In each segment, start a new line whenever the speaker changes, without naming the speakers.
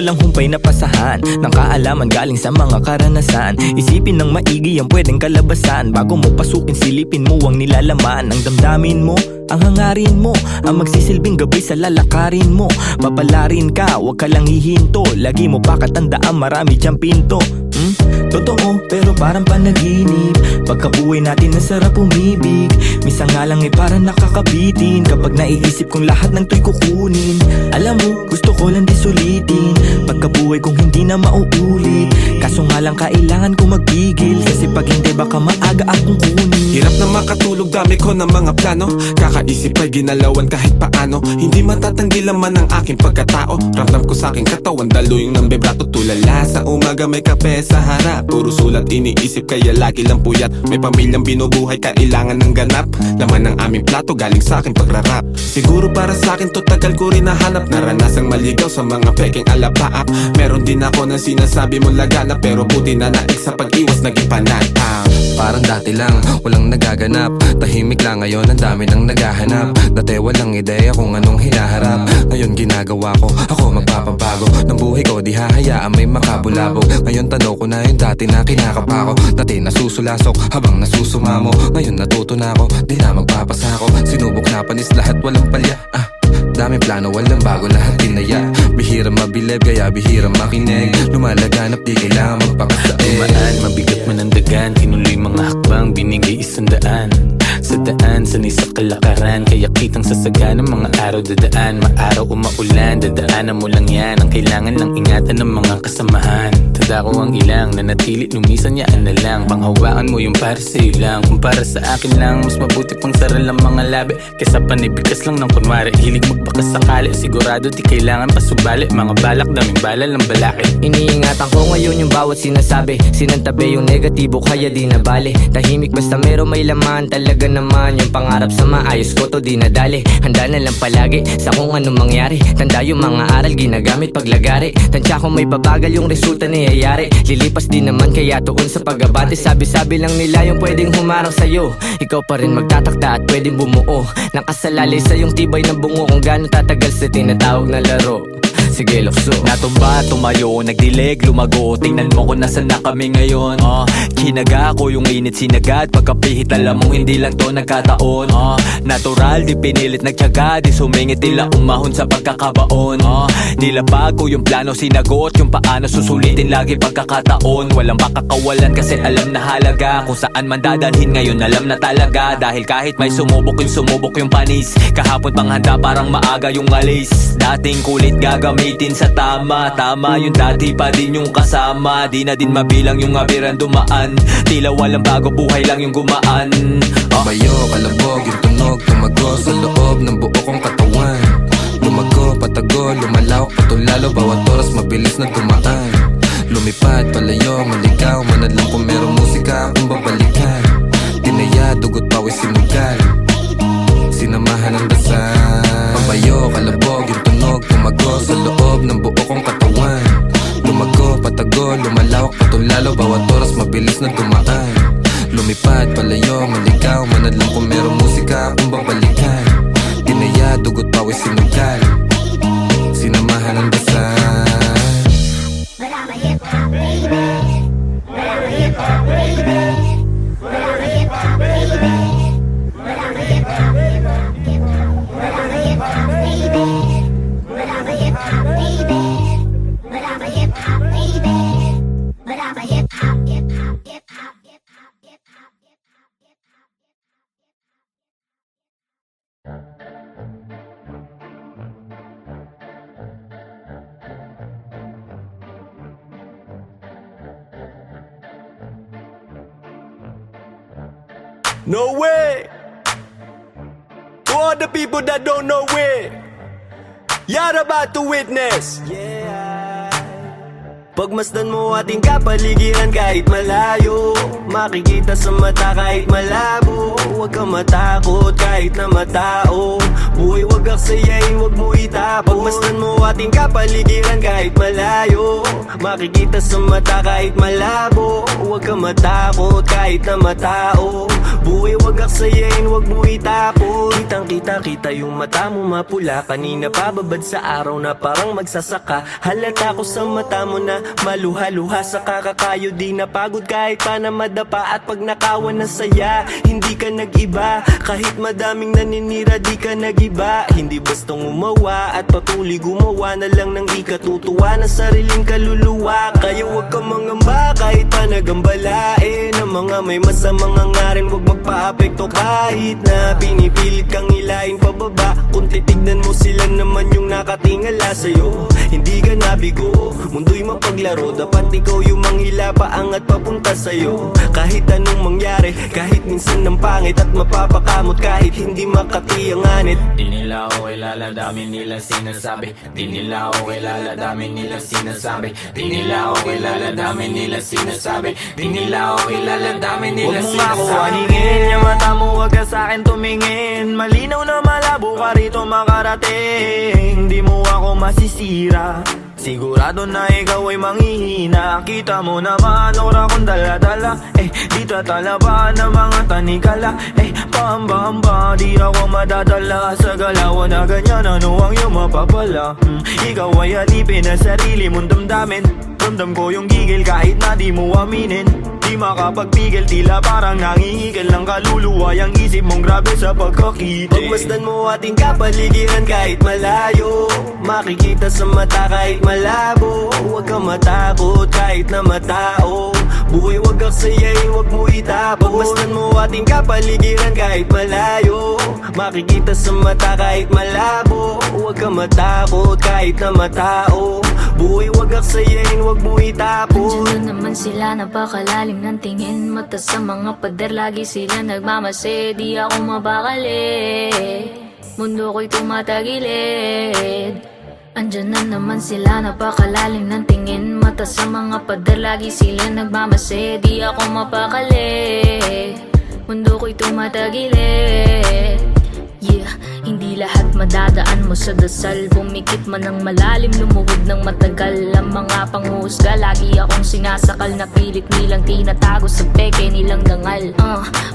walang humpay na pasahan ng kaalaman galing sa mga karanasan. Isipin ng maigi ang pwedeng kalabasan. Bago mo pasukin, silipin mo ang nilalaman. Ang damdamin mo, ang hangarin mo, ang magsisilbing gabay sa lalakarin mo. Papalarin ka, wag ka lang hihinto. Lagi mo pa katandaan, marami diyang pinto. Totoo, pero parang panaginip. Pagkabuhay natin ang sarap umibig. Minsan nga lang parang nakakabitin kapag naiisip kong lahat ng to'y kukunin. Alam mo, gusto ko lang di sulitin pagkabuhay kong hindi na mauulit. Kaso nga lang kailangan ko magpigil, kasi pag hindi baka maaga akong kunin.
Hirap na makatulog, dami ko ng mga plano. Kakaisip ay ginalawan kahit paano. Hindi matatanggi laman ang aking pagkatao. Ramdam ko sa aking katawan, daluyong ng bebrato. Tulala sa umaga, may kape sa harap. Puro sulat iniisip, kaya lagi lang puyat. May pamilyang binubuhay, kailangan ng ganap. Laman ng aming plato, galing sa aking pagrarap. Siguro para sa akin to, tagal ko rin nahanap. Naranasang maligaw sa mga peking alapaap. Meron din ako ng sinasabi mong laganap, pero buti na naik sa pag-iwas naging panatang.
Parang dati lang, walang nagaganap. Tahimik lang, ngayon ang dami nang naghahanap. Dati walang ideya kung anong hinaharap. Ngayon ginagawa ko, ako magpapabago ng buhay ko, di hahayaan may makabulabog. Ngayon tanaw ko na yung dati na kinakapa ko. Dati nasusulasok habang nasusumamo. Ngayon natuto na ako, di na magpapasako. Sinubok na panis lahat, walang palya. Daming plano, walang bago, lahat tinaya. Bihira mabileb, kaya bihira makinig. Lumalaganap, di kailangan magpakasain.
Tumaan, mabigat man ang dagan. Tinuloy mga hakbang, binigay 100. Sa daan, sanay sa kalakaran. Kaya kitang sasagan ng mga araw dadaan. Maaraw o maulan, dadaanan mo lang yan. Ang kailangan lang ingatan ng mga kasamahan. Tanda ko ang ilang, nanatili, lumisan yaan na lang. Panghawakan mo yung para sa'yo lang. Kung para sa akin lang, mas mabuti pang saral ang mga labi kesa panibigas lang ng kunwari. Hilig magbakas sakali, sigurado di kailangan pasubali. Mga balak, daming bala ng balakid.
Iniingatan ko ngayon yung bawat sinasabi. Sinantabi yung negatibo, kaya di na bale. Tahimik basta meron may laman. Talaga naman yung pangarap sa maayos ko, to di nadali. Handa na lang palagi sa kung anong mangyari. Tanda yung mga aral ginagamit paglagari. Tansya kung may babagal yung resulta niyayari. Lilipas din naman kaya tuon sa pag-abante. Sabi-sabi lang nila yung pwedeng humarang sa'yo. Ikaw pa rin magtatakda at pwedeng bumuo. Nakasalalay sa yung tibay ng bungo. Kung gano'ng tatagal sa tinatawag na laro. Sige, lukso.
Natumba, tumayo, nagdilig, lumago. Tingnan mo kung nasan na kami ngayon. Kinaga ko yung init sinagad. Pagkapihit alam mo hindi lang to nagkataon. Natural, di pinilit nagtyaga. Di sumingit, tila umahon sa pagkakabaon. Nilabag ko yung plano, sinagot yung paano susulitin lagi pagkakataon. Walang makakawalan kasi alam na halaga. Kung saan man dadalhin ngayon alam na talaga. Dahil kahit may sumubok yung panis. Kahapon pang handa parang maaga yung alis. Dating kulit gagamitin sa tama. Tama yung dati pa din yung kasama. Di na din mabilang yung abiran dumaan. Tila walang bago, buhay lang yung gumaan.
Bayo, kalabog, yung tunog, tumago sa loob ng buo kong katawan. Lumago, patago, lumalawak, patulalo. Bawat oras mabilis na dumaan. Lumipad, palayo, maligaw. Manadlang kung merong musika akong babalikan. Tinaya, dugot, pawis, sinugal. Sinamahan ng dasal. Bayo, kalabog, yung tunog, tumago sa loob ng buo kong katawan. Lumago, patago, lumalawak, patulalo. Bawat oras mabilis na dumaan. Lumipad, palayo, maligaw. Manadlang kung merong musika akong babalikan. Tinaya, dugot, pawis, sinugal. Sinamahan ng dasal.
But I'm a hip-hop baby. But I'm a hip-hop baby. But I'm a hip-hop baby. But I'm a hip-hop baby. But I'm a hip-hop baby. But I'm a hip-hop baby. But I'm a hip-hop baby. But I'm a hip-hop, hip-hop, hip-hop, hip-hop, hip-hop, hip-hop,
No way! To all the people that don't know it, you're about to witness. Pagmasdan mo ating kapaligiran kahit malayo. Makikita sa mata kahit malabo. Huwag kang matakot kahit na matao. Buhay wag aksayain, wag mo itapon. Pagmasdan mo ating kapaligiran kahit malayo. Makikita sa mata kahit malabo. Huwag kang matakot kahit na matao. Buhay wag wag aksayain, wag mo itapon. Kitang kita yung mata mo mapula. Kanina pa babad sa araw na parang magsasaka. Halata ko sa mata mo na maluha-luha. Sa kakakayo di napagod kahit pa na madapa. At pag nakawan na saya, hindi ka nag-iba. Kahit madaming naninira di ka nag-iba. Hindi bastang umawa at patuloy gumawa na lang ng ikatutuwa na sariling kaluluwa. Kaya wag ka mangamba kahit pa nagambalain. Ang mga may masamang hangarin wag magpa-apekto. Kahit na pinipilit kang ilahin pababa, kung titignan mo sila naman yung nakatingala sa'yo. Hindi ka nabigo, mundo'y mapaglaro. Dapat ikaw yung manghila paangat papunta sa'yo. Kahit anong mangyari, kahit minsan ng pangit at mapapakamot, kahit hindi makatiyanganit.
Di nila ako kilala, dami nila sinasabi. Di nila ako kilala, dami nila sinasabi. Di nila ako kilala, dami nila sinasabi. Di nila ako kilala, dami nila sinasabi. Huwag mo ako aningin, yung mata mo wag ka sa'kin tumingin. Malinaw na malabo ka rito makarating. Di mo ako masisira, sigurado na ikaw ay manghihina. Kita mo naman ora kong dala-dala. Di tatalaban ng mga tanikala. Pahamba-hamba, di ako madadala sa galawan na ganyan. Ano ang iyong mapapala? Ikaw ay alipin na sarili mong damdamin. Ramdam ko yung gigil kahit na di mo aminin. Di makapagpigil, tila parang nangihigil ng kaluluwa. Yang isip mong grabe sa pagkakita.
Pagmasdan mo ating kapaligiran kahit malayo. Makikita sa mata kahit malabo. Huwag kang matakot kahit na matao. Buhay wag aksayain, wag mo itapon. Pagmasdan mo ating kapaligiran kahit malayo. Makikita sa mata kahit malabo. Huwag kang matakot kahit na matao. Buhay wag aksayain, wag mo itapon.
Andiyan na naman sila, napakalalim ng tingin. Mata sa mga pader, lagi sila nagmamase. Di ako mabakali, mundo ko'y tumatagilid. Andiyan na naman sila, napakalalim ng tingin. Mata sa mga pader, lagi sila nagmamase. Di ako mapakali, mundo ko'y tumatagilid. Yeah, hindi lahat madadaan mo sa dasal. Pumikit man ng malalim, lumuhod ng matagal. Ang mga panghuhusga, lagi akong sinasakal. Na pilit nilang tinatago sa peke nilang dangal.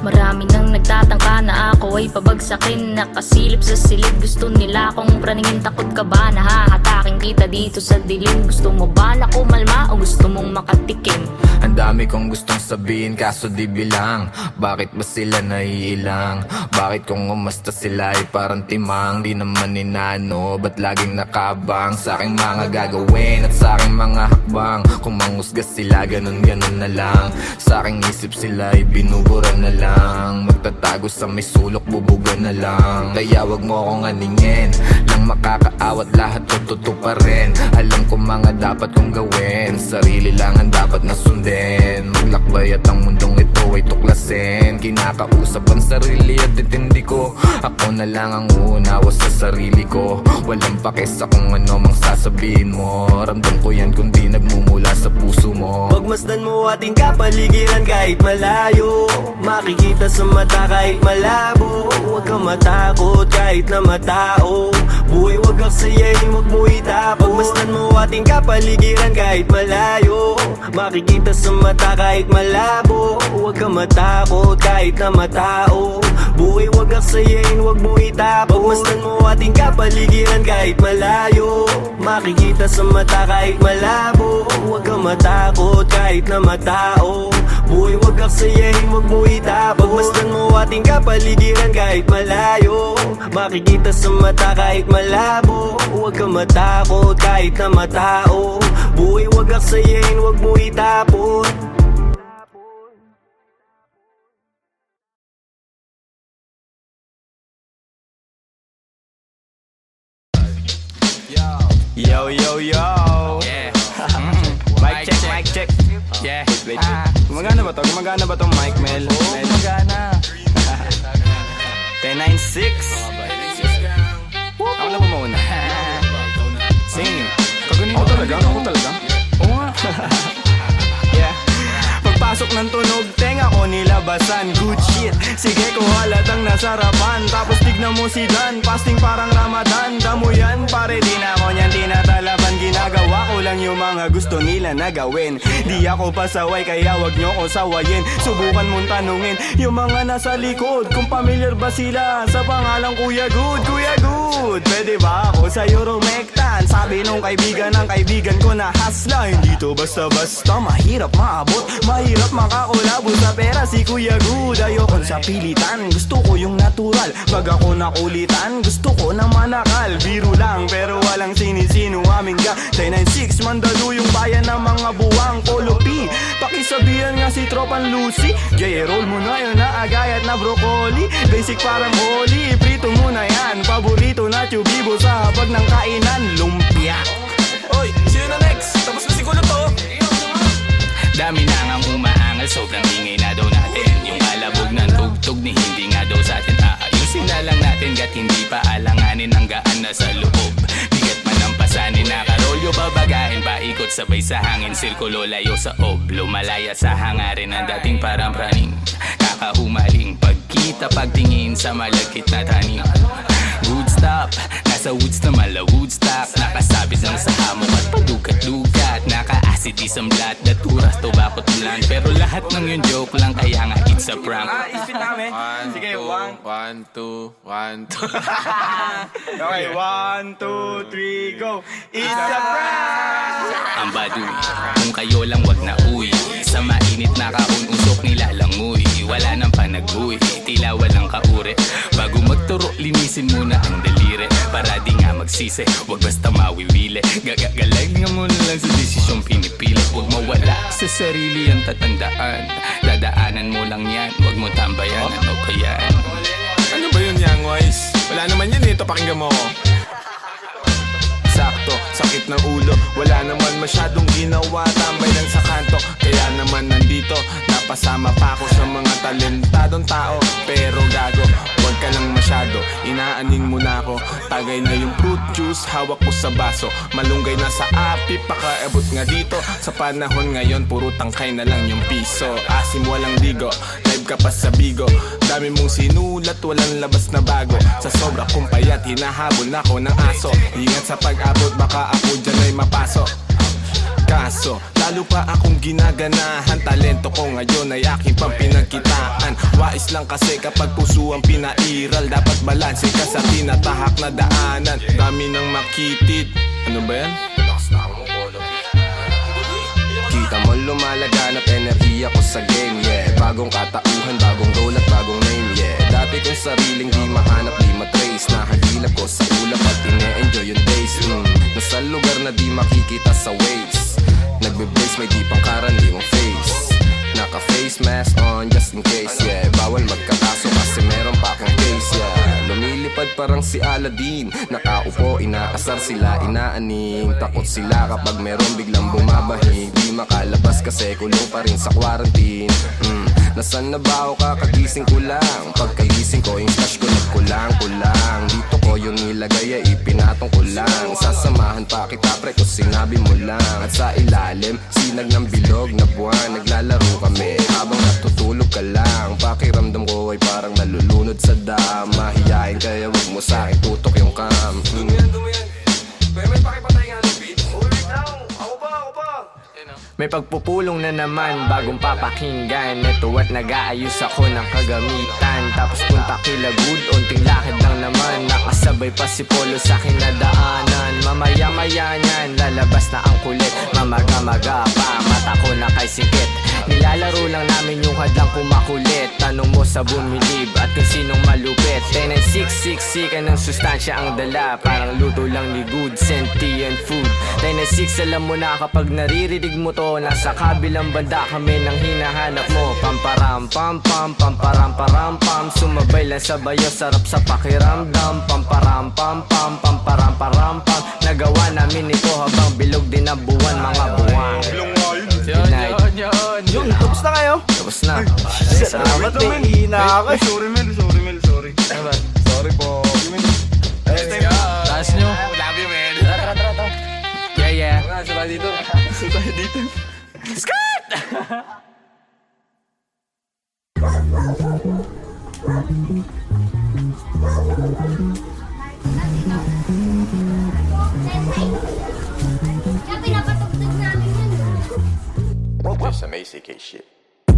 Marami nang nagtatangka na ako ay pabagsakin. Nakasilip sa silid, gusto nila akong praningin. Takot ka ba na hahatakin kita dito sa dilim? Gusto mo ba na kumalma o gusto mong makatikim?
Ang dami kong gustong sabihin kaso di bilang. Bakit ba sila naiilang? Bakit kung umasta sila ay parang timang? Di naman inano, ba't laging nakabang sa aking mga gagawin at sa aking mga hakbang? Kung manghusga sila, ganun-ganun na lang. Sa aking isip sila ay binubura na lang. Magtatago sa may sulok, bubuga na lang. Kaya wag mo akong aningin, lang makakaawat lahat tututuparin. Alam ko mga dapat kong gawin, sarili lang ang dapat na sundin. Maglakbay at ang mundong ito ay tuklasin. Kinakausap ang sarili at itindi ko. Ako na lang ang uunawa sa sarili ko. Walang pake sa kung ano mang sasabihin mo. Ramdam ko yan kundi nagmumula sa puso mo.
Pagmasdan mo ating kapaligiran kahit malayo. Makikita sa mata kahit malabo. Huwag kang matakot kahit na matao. Buhay wag aksayain, wag mo itapon. Pagmasdan mo ating kapaligiran kahit malayo. Makikita sa mata kahit malabo. Huwag kang matakot kahit na matao. Buhay wag aksayain, wag mo itapon. Pagmasdan mo ating kapaligiran kahit malayo. Makikita sa mata kahit malabo. Huwag kang matakot kahit na matao. Buhay wag aksayain, wag mo itapon. Pagmasdan mo ating kapaligiran kahit malayo. Makikita sa mata kahit malabo. Huwag kang matakot kahit na matao. Buhay wag aksayain, wag mo itapon.
Yo, yo, yo. Yeah. Mic check, mic check. Yeah. Wait. Gumagana ba to? Gumagana ba tong mic, Mel? Oo, gumagana. 1096. Ako na ba mauna? Sing. Kaganito talaga? Ako talaga? Oo nga. Yeah. Pagpasok ng tunog, tenga ko
ako nilabasan. Good shit, sige ko halatang nasarapan. Tapos tignan mo si Dan, fasting parang Ramadan. Damo yan, pare di na ako niyan tinatalaban. Ginagawa ko lang yung mga gusto nila na gawin. Di ako pasaway kaya wag nyo ko sawayin. Subukan mong tanungin yung mga nasa likod kung familiar ba sila sa pangalang Kuya Good. Kuya Good, pwede ba ako sa'yo rumektan? Sabi nung kaibigan ng kaibigan ko na hasla. Hindi to basta-basta, mahirap maabot, mahirap makakulabo sa pera si Kuya Good. Ayoko sa pilitan, gusto ko yung natural. Pag ako nakulitan, gusto ko na manakal. Biro lang pero walang sinisino aming ga 996, mandalo yung bayan ng mga buwang Polo P. Pakisabihan nga si Tropan Lucy, J-roll mo na yun na agayat na broccoli. Basic parang holy, prito mo na yan. Paborito na tubibo sa habag ng kainan, lumpia.
Oy, sino na next? Tapos na siguro to.
Dami na ngang umaangal, sobrang ingay na daw natin. Yung alabog ng tugtog ni hindi nga daw sa atin aayusin na lang natin. Gat hindi pa alanganin ang gaan na sa loob. Bigat man ang pasanin, nakarolyo babagahin. Paikot sabay sa hangin, sirkulo layo sa ob. Lumalaya sa hangarin ang dating parang praning. Kakahumaling pagkita pagtingin sa malagkit na tanim. Good stop, nasa woods na mala Woodstock. Nakasabit lang sa hamok at padukat-dukat. Naka-acid isang blat, daturas, tobacco tulan. Pero lahat ng yun joke lang, kaya nga it's a prank.
Isipin namin. Sige, 1.
1, 2, 1, 2.
Okay, 1, 2, 3, go. It's a prank!
Ang baduy, kung kayo lang wag na uwi. Sa mainit na kahon, usok nilalangoy. Wala nang panag-uwi, tila walang kaure. Bago magturo, linisin muna ang daliri. Para di nga magsisi, wag basta mawiwili. Gagalag nga mo na lang sa desisyong pinipili. Huwag mawala sa sarili ang tatandaan. Dadaanan mo lang yan, wag mo tambayan. Ano pa yan?
Ano ba yun, Young Wise? Wala naman yun, ito pakinggan mo. Sakto, sakit ng ulo, wala naman masyadong ginawa. Tambay lang sa kanto, kaya naman nandito. Napasama pa ako sa mga talentadong tao. Pero gago, huwag ka lang masyado, inaaning mo na ako. Tagay na yung fruit juice, hawak ko sa baso. Malunggay na sa api, pakaabot nga dito. Sa panahon ngayon, puro tangkay na lang yung piso. Asim walang ligo, live ka pa sa bigo. Dami mong sinulat, walang labas na bago. Sa sobra kong payat, hinahabol na ako ng aso. Ingat sa pag-abot, baka ako dyan ay mapasok. Kaso, lalo pa akong ginaganahan. Talento ko ngayon ay aking pampinagkitaan. Wais lang kasi kapag puso ang pinairal. Dapat balanse ka sa tinatahak na daanan. Dami ng makitid. Ano ba yan?
Kita mo lumalaganap enerhiya ko sa game, yeah. Bagong katauhan, bagong goal at bagong name, yeah. Dati kong sariling di mahanap, di matrace. Nahagilap ko sa ulap at ine-enjoy yung days. Nasa lugar na di makikita sa waves. Nagbe-brace, may di pang karaniwang face. Naka-face mask on just in case, yeah. Bawal magkakaso kasi meron pa akong case, yeah. Lumilipad parang si Aladdin. Nakaupo, inaasar sila, inaaning. Takot sila kapag meron biglang bumabahing. Di makalabas kasi kulong pa rin sa quarantine. Nasaan na ba ako, kakagising ko lang. Pagkagising ko, yung stash ko nagkulang-kulang. Dito ko yung nilagay ay ipinatong ko lang. Sasamahan pa kita pre kung sinabi mo lang. At sa ilalim, sinag ng bilog na buwan. Naglalaro kami habang natutulog ka lang. Pakiramdam ko ay parang nalulunod sa dam. Mahiyain kaya wag mo sa akin tutok yung cam. Dumiyan. Pero may pakipatay nga ng beat. Wait lang, ako pa.
May pagpupulong na naman, bagong papakinggan. Ito at nag-aayos ako ng kagamitan. Tapos punta kila Good, unting lakad lang naman. Nakasabay pa si Polo sa akin na daanan. Mamaya-maya niyan, lalabas na ang kulit. Mamaga-maga pa, mata ko na kay sikit. Nilalaro lang namin yung hadlang kumakulit. Tanong mo sa bumilib at kung sinong malupit. 10-9-6-6 ka ng sustansya ang dala. Parang luto lang ni Good, sentient food. 10-9-6 alam mo na kapag naririnig mo to. Nasa kabilang banda kami nang hinahanap mo. Pamparam-pam-pam, pamparam-param-pam. Sumabay lang sa bayo, sarap sa pakiramdam. Pamparam-pam-pam, pamparam-param-pam. Nagawa namin ito habang bilog din ang buwan, mga buwan. Good night.
Yun, tapos na kayo?
Tapos na.
Salamat, may hina ako. Sorry, Mel. Sorry po.
Taas nyo.
Love you, man.
Yeah.
Saba dito.
Dito.
Kaya pinapatugtog namin yun.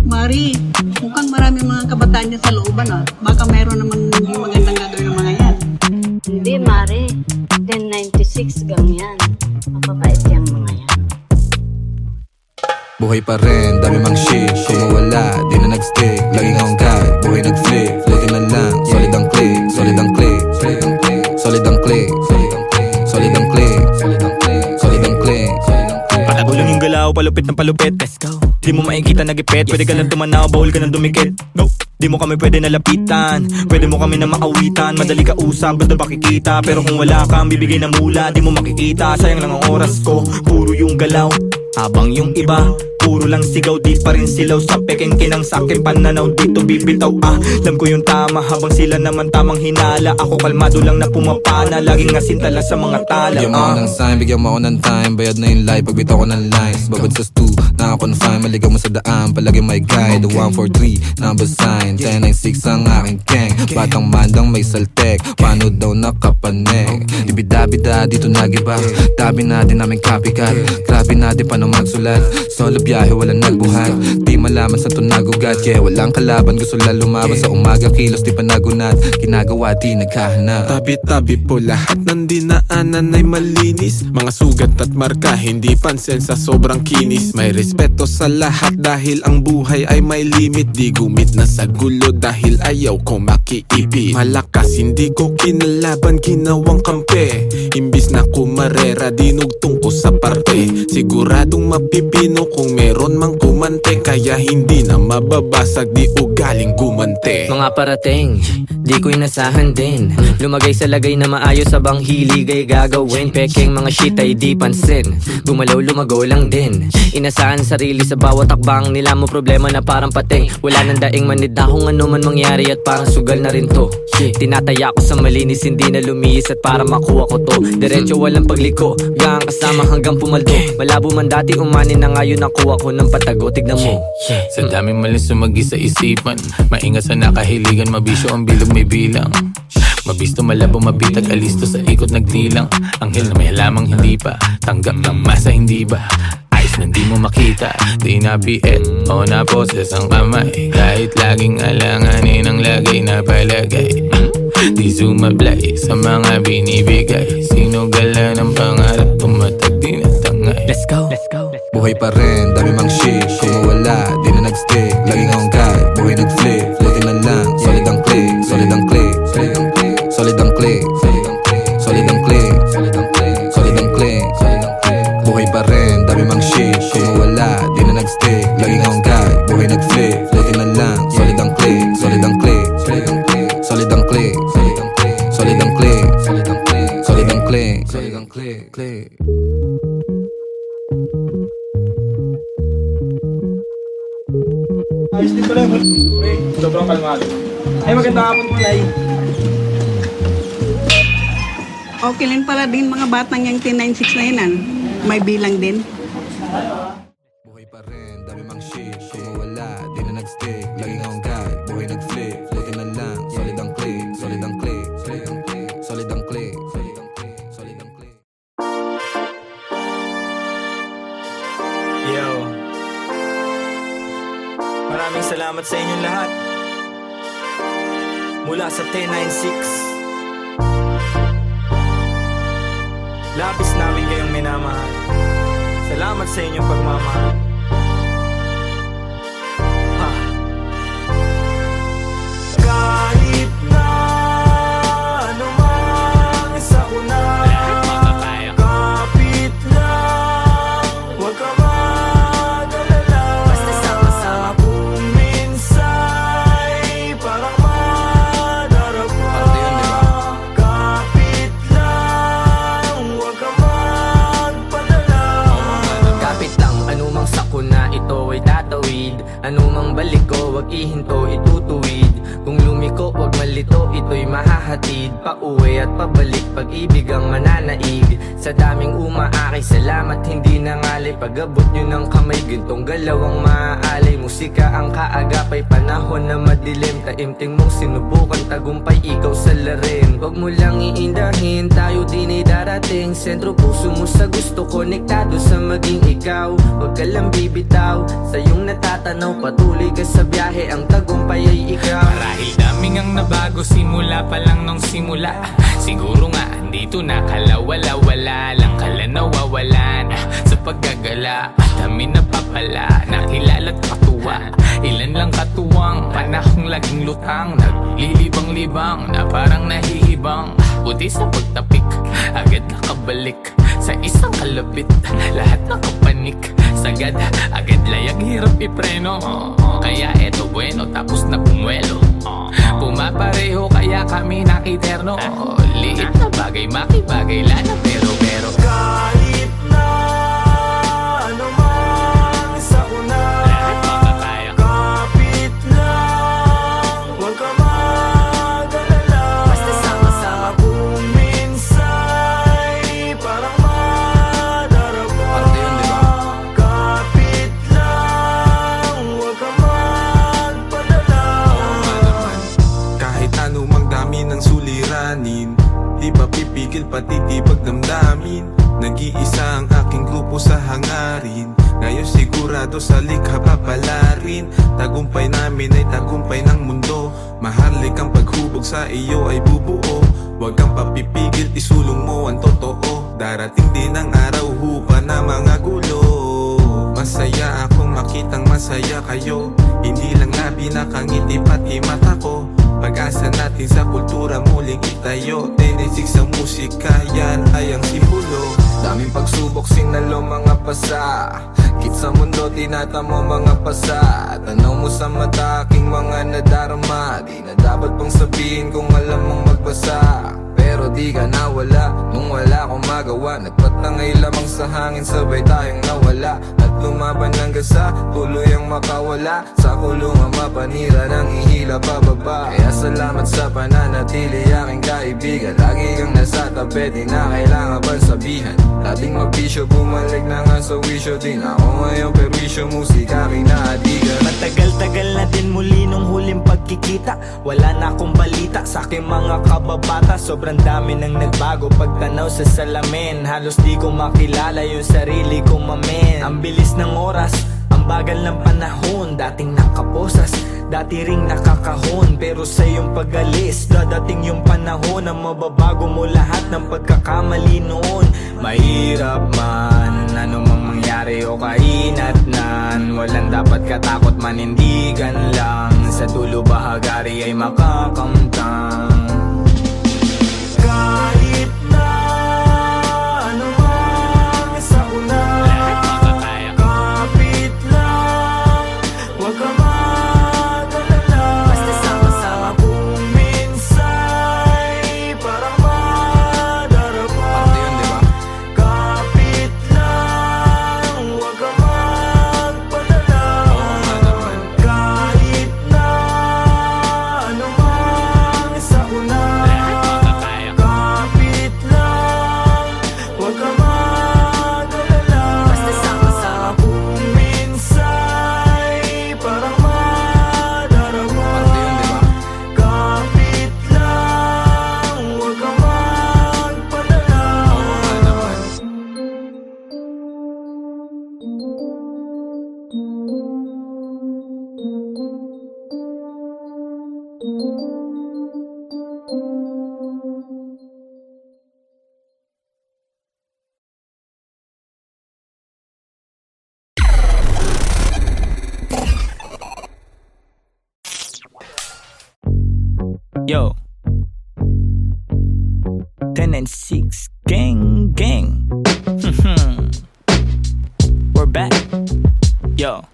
Mari, mukhang marami mga kabataan dyan sa looban ah. Baka mayroon naman hindi magandang gagawin ng mga yan.
Hindi, Mare. 1096 gang yan. Mapapait yung mga yan.
Buhay pa rin, dami mang shit. Kung mawala, di na nag-stick. Laging on guide, buhay nag-flip. Floating na lang, solid ang click. Solid ang click, solid ang click. Solid ang click, solid ang click. Solid ang click, solid ang click. Solid ang click, solid ang click.
Patago lang yung galaw, palupit ng palupit. Let's go. Di mo makikita nagipit, pwede ka lang tumanaw, bawal ka nang dumikit. No. Di mo kami pwede nalapitan, pwede mo kami na maawitan. Madali ka usap, basta makikita. Pero kung wala kang bibigay na mula, di mo makikita. Sayang lang ang oras ko, puro yung galaw. Habang yung iba, puro lang sigaw, di pa rin silaw. Sa peking kinang sakin pananaw, dito bibitaw. Alam ko yung tama, habang sila naman tamang hinala. Ako kalmado lang na pumapana, laging asintala sa mga tala.
Bigyan mo ako ng sign, bigyan mo ako ng time. Bayad na yung life, pagbitaw ko ng lines. Babad sa stu, naka-confine. Maligaw mo sa daan, palagi may guide. The 143, number sign 1096 ang aking gang. Batang mandang may saltek, paano daw nakapanek. Ibida-bida, dito nagiba. Tabi natin aming copycat. Grabe natin paano magsulat. Solo biyahe, walang nagbuhat. Di malaman sa tunagugat. Yeah, walang kalaban, gusto lang lumaban. Sa umaga kilos, di pa nagunat. Ginagawa, di nagkahanap.
Tabi-tabi po lahat ng dinaanan ay malinis. Mga sugat at marka, hindi pansin sa sobrang kinis. May respeto sa lahat dahil ang buhay ay may limit. Di gumit na sa gulo dahil ayaw ko makiipit. Malakas, hindi ko kinalaban, ginawang kampe. Imbis na kumarera, dinugtong ko sa parte. Siguradong mapipino kung meron mang kumante. Kaya hindi na mababasag, di ugaling gumante.
Mga parating, di ko inasahan din. Lumagay sa lagay na maayos sa bang hilig ay gagawin. Pekeng mga shit ay di pansin. Gumalaw lumago lang din. Inasahan sarili sa bawat takbang nila mo, problema na parang pating. Wala nang daing manid na kung ano man mangyari at parang sugal na rin to. Tinataya ko sa malinis, hindi na lumiis at para makuha ko to. Diretso walang pagliko, gang kasama hanggang pumaldo. Malabo man dati umanin na ngayon nakuha ko ng patago. Tignan mo.
Sa daming maling sumagi sa isipan, maingat sa nakahiligan, mabisyo ang bilog may bilang. Mabisto, malabo, mabitag, alisto sa ikot nagdilang. Anghel na may halamang hindi pa tanggap ng masa, hindi ba? Ayos na di mo makita, di na biet o na poses ang kamay. Kahit laging alanganin ang lagay na palagay. Di sumablay sa mga binibigay. Sino gala ng pangarap, tumatag din at tangay.
Let's go. Let's go.
Buhay pa rin, dami mang shit. Kung mawala, di na nag-stick. Laging on guide, buhay nag-flip. Floating na lang, solid ang click. Solid ang click, solid ang click. Solid ang click, solid ang click. Solid ang click, solid ang click. Solid ang click, solid ang click. Buhay pa rin, dami mang shit. Kung mawala, di na nag-stick. Laging on guide, buhay nag-flip. Floating na lang, solid ang click. Solid ang click, solid ang click. Solid ang click, solid ang click. Solid ang click, solid ang click. Solid ang click, solid ang click, click.
Ayos din pala mo. Sobrang kalmado. Ay, magandang hapon po, Nay.
Okay lang pala din mga batang yung 1096 na yun ah. May bilang din.
Buhay pa rin, dami mang shit. Kung mawala, di na nag-stick. Laging on guide, buhay nag-flip. Floating na lang, solid ang click. Solid ang click, solid ang click. Solid ang click, solid ang click. Solid ang click.
Yo, maraming salamat sa inyong lahat. Mula sa 1096, labis namin kayong minamahal. Salamat sa inyong pagmamahal. Kahit na anumang sakuna, kapit lang, huwag ka mag-alala. Basta sama-sama. Kung minsa'y parang madarapa, kapit lang, huwag ka magpadala.
Kapit lang, anumang sa malito, ito'y mahahatid pauwi at pabalik, pag-ibig ang mananaig. Sa daming umaakay, salamat hindi nangalay. Pag-abot nyo ng kamay, gintong galaw ang maaalay. Musika ang kaagapay, panahon na madilim. Taimting mong sinubukan, tagumpay ikaw sa larin. Huwag mo lang iindahin, tayo din ay darating. Sentro puso mo sa gusto, konektado sa maging ikaw. Huwag ka lang bibitaw, sa iyong natatanaw. Patuloy ka sa biyahe, ang tagumpay ay ikaw.
Marahil daming ang nabago simula pa lang nung simula. Siguro nga dito na kalawala-wala lang kala nawawalan sa paggagala. Dami na papala, nakilala't katuwa. Ilan lang katuwang, panahong laging lutang. Naglilibang-libang na parang nahihibang. Buti sa pagtapik, agad nakabalik sa isang kalapit. Lahat nakapanik, sagad, agad layag, hirap ipreno. Kaya eto bueno, tapos na pumuelo. Pumapareho kaya kami nakiterno. Liit na bagay, makibagay, lana pero
Kahit na ano man sa una,
lahat makakaya.
kapit lang, huwag ka mag-alala.
Basta sama-sama.
Kung minsa'y parang madarama,
Parte yun, di ba?
kapit lang, huwag ka magpadala. Kahit anumang dami ng suliranin, di ba pipigil pati tibag damdamin. Nag-iisa ang aking grupo sa hangarin, ngayon sigurado sa likha papalarin. Tagumpay namin ay tagumpay ng mundo. Mahalik ang paghubog sa iyo ay bubuo. Huwag kang papipigil, isulong mo ang totoo. Darating din ang araw, hupa na mga gulo. Masaya akong makitang masaya kayo. Hindi lang labi nakangiti pati mata ko. Pag-asa natin sa kultura muling itayo. 10-6 sa musika, yan ay ang simbolo.
Daming pagsubok, sinalo mga pasa. Kit sa mundo, tinatamo mga pasa. Tanaw mo sa mata, aking mga nadarama. Di na dapat pang sabihin kung alam mong magbasa. Pero di ka nawala, nung wala akong magawa. Nagpatangay lamang sa hangin, sabay tayong nawala. At lumaban hanggang sa tuloy ang makawala. Sa kulungan mapanira nang ihila pababa. Kaya salamat sa pananatili aking kaibigan. Lagi kang nasa tabi, di na kailangan pang sabihan. Dating magbisyo, bumalik na nga sa wisyo din. Ako ngayon perwisyo, musika kinaadigan.
Matagal-tagal na din muli nung huling pagkikita. Wala na akong balita sa aking mga kababata. Sobrang dami nang nagbago pagtanaw sa salamin. Halos di ko makilala yung sarili ko, mamen. Ang bilis ng oras, ang bagal ng panahon. Dating nakaposas, dati ring nakakahon. Pero sa iyong pag-alis, dadating yung panahon na mababago mo lahat ng pagkakamali noon. Mahirap man, anumang mangyari o kainatnan. Walang dapat katakot, manindigan lang. Sa dulo bahagari ay makakamtang.
Kahit na ano man sa una,
Lahat makakaya.
kapit lang, huwag ka mag-alala.
Basta sama-sama.
Kung minsa'y parang madarama,
Parte yun, di ba?
kapit lang, huwag ka magpadala. Kahit na ano man sa una,
Lahat makakaya.
kapit lang, huwag ka mag-alala.
Basta sama-sama.
Kung minsa'y parang madarama,
Parte yun, di ba?
kapit lang, huwag ka magpadala.
Yo, 10 and 6, gang, gang. We're back. Yo,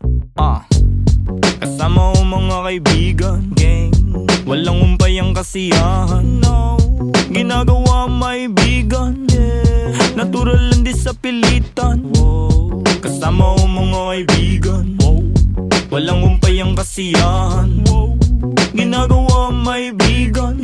kasama ko mga kaibigan, gang. Walang umpay ang kasiyahan, no. Ginagawa maibigan, yeah. Natural lang di sa pilitan, wow. Kasama ko mga kaibigan, wow. Walang umpay ang kasiyahan, wow. ginagawa may bigan,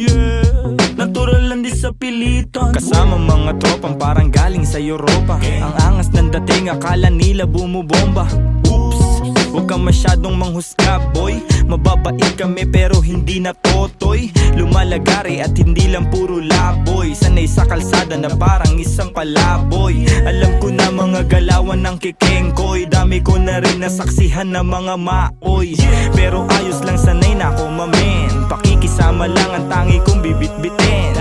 natural lang di sa pilitan. Kasama mga tropang parang galing sa Europa. Ang angas ng dating, akala nila bumubomba. Oops, huwag kang masyadong manghusga boy. Mababait kami pero hindi na totoy. Lumalagari at hindi lang puro laboy. Sanay sa kalsada na parang isang palaboy. Alam ko na mga galawan ng kikengkoy. Dami ko na rin nasaksihan na mga maoy. Pero ayos lang, sanay na ako mamen. Pakikisama lang ang tangi kong bibit-bitin.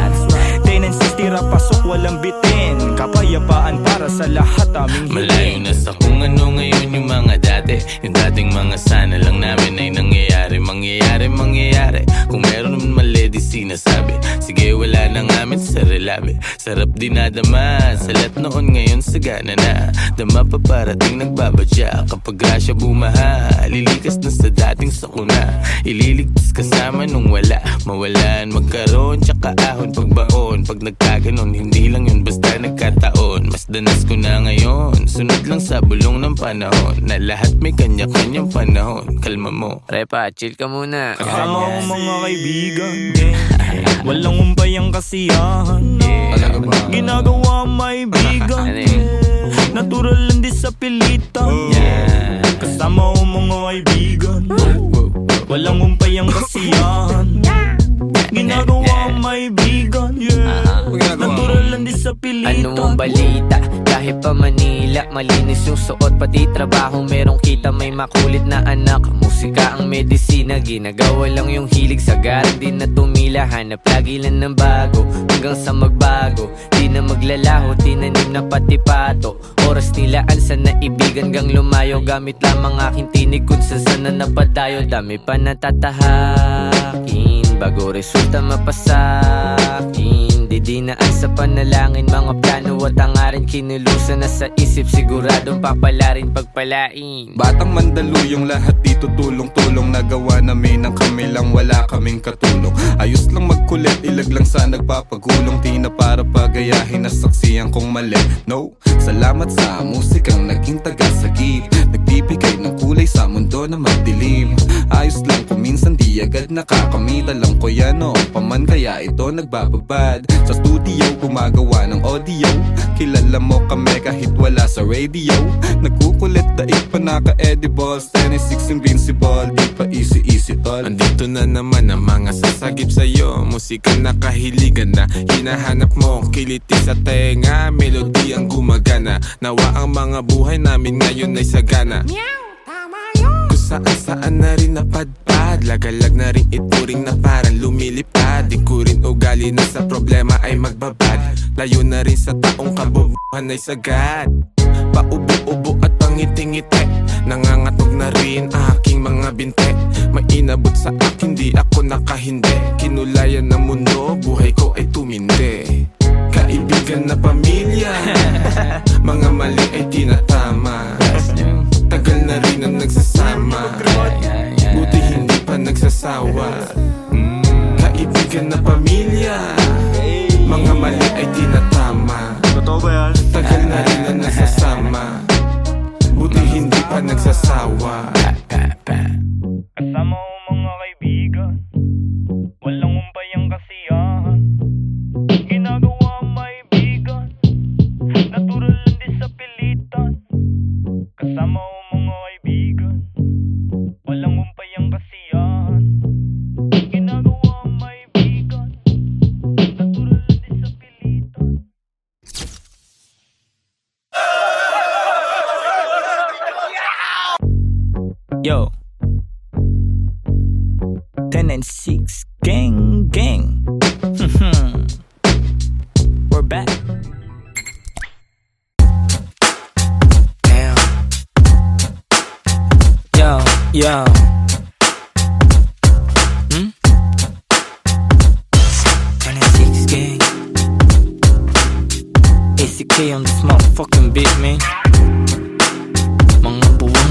Tenancies tira pasok walang bitin. Kapayapaan para sa lahat aming
Malayo na sa kung ano ngayon yung mga dati. Yung dating mga sana lang namin ay nangyayari. Mangyayari kung meron naman mali di sinasabi. Sige wala na ngamin sa relabe. Sarap dinadama sa lahat noon, ngayon sagana na. Dama pa parating nagbabadya. Kapag grasya bumaha, lilikas na sa dating sakuna. Ililigtas kasama nung wala. Mawalan, magkaroon, tsaka ahon pagbaon. Pag nagkaganon, hindi lang yun basta nagkataon. Mas danas ko na ngayon, sunod lang sa bulong ng panahon. Na lahat may kanya-kanyang panahon. Kalma mo,
Repa, chill ka muna.
Kasama ko mga kaibigan, walang umpay ang kasiyahan. Ginagawa may bigan, natural lang di sa pilitan. Kasama ko mga kaibigan, walang umpay ang kasiyahan. Ginagawa may bigan, natural lang di sa pilitan.
Ano ang balita? Kahit pa Manila, malinis yung suot, pati trabaho merong kita. May makulit na anak, musika ang medisina. Ginagawa lang yung hilig, sagaran din na tumila. Hanap lagi lang ng bago, hanggang sa magbago. Di na maglalaho, tinanim na pati pato. Oras nilaan sa naibigan gang lumayo. Gamit lamang aking tinig kung saan na napadayo. Dami pa natatahakin bago resulta mapasakin. Didinaan sa panalangin, mga plano at hangarin. Kinulusan na sa isip, siguradong papalarin pagpalain.
Batang Mandaluyong, lahat dito tulong-tulong. Nagawa namin ang kami lang, wala kaming katulong. Ayos lang magkulit, ilag lang sa nagpapagulong. Di na para pagayahin, nasaksiyan kong mali. No, salamat sa musikang naging tagasagip. Nagbibigay ng kulay sa mundo na magdilim. Ayos lang kung minsan di agad nakakamit. Alam ko yan noon paman, kaya ito nagbababad. Sa studio, gumagawa ng audio. Kilala mo kami kahit wala sa radio. Nagkukulit, daig pa naka-edibles. 26 invincible, di pa easy tol.
Andito na naman ang mga sasagip sa'yo. Musika na kahiligan na hinahanap mo. Kiliti sa tenga, melody ang gumagana. Nawa ang mga buhay namin ngayon ay sagana. Kung saan na rin napadpad, lagalag na rin ituring na parang lumilipad. Di ko rin ugali na sa problema ay magbabad. Layo na rin sa taong kabubuhan ay sagad. Paubo-ubo at pangiti-ngiti, nangangatog na rin aking mga binte. May inabot sa akin, di ako nakahindi. Kinulayan ng mundo, buhay ko ay tumindi. Kaibigan na pamilya, mga mali ay tinatama. Tagal na rin ang nagsasama, buti hindi pa nagsasawa. Kaibigan na pamilya, mga mali ay tinatama. Tagal na rin ang nagsasama, buti hindi pa nagsasawa.
Kasama ko mga kaibigan, walang umpay ang kasiyahan. Ginagawa may bigan, natural lang di sa pilitan. Kasama ko mga kaibigan, walang umpay ang kasiyahan. Ginagawa may bigan, natural lang di sa pilitan. Yo, 10 and 6 gang. We're back. Damn. Yo. Hmm? 10 and 6 gang. ACK on this motherfucking beat, man. Mga buwang.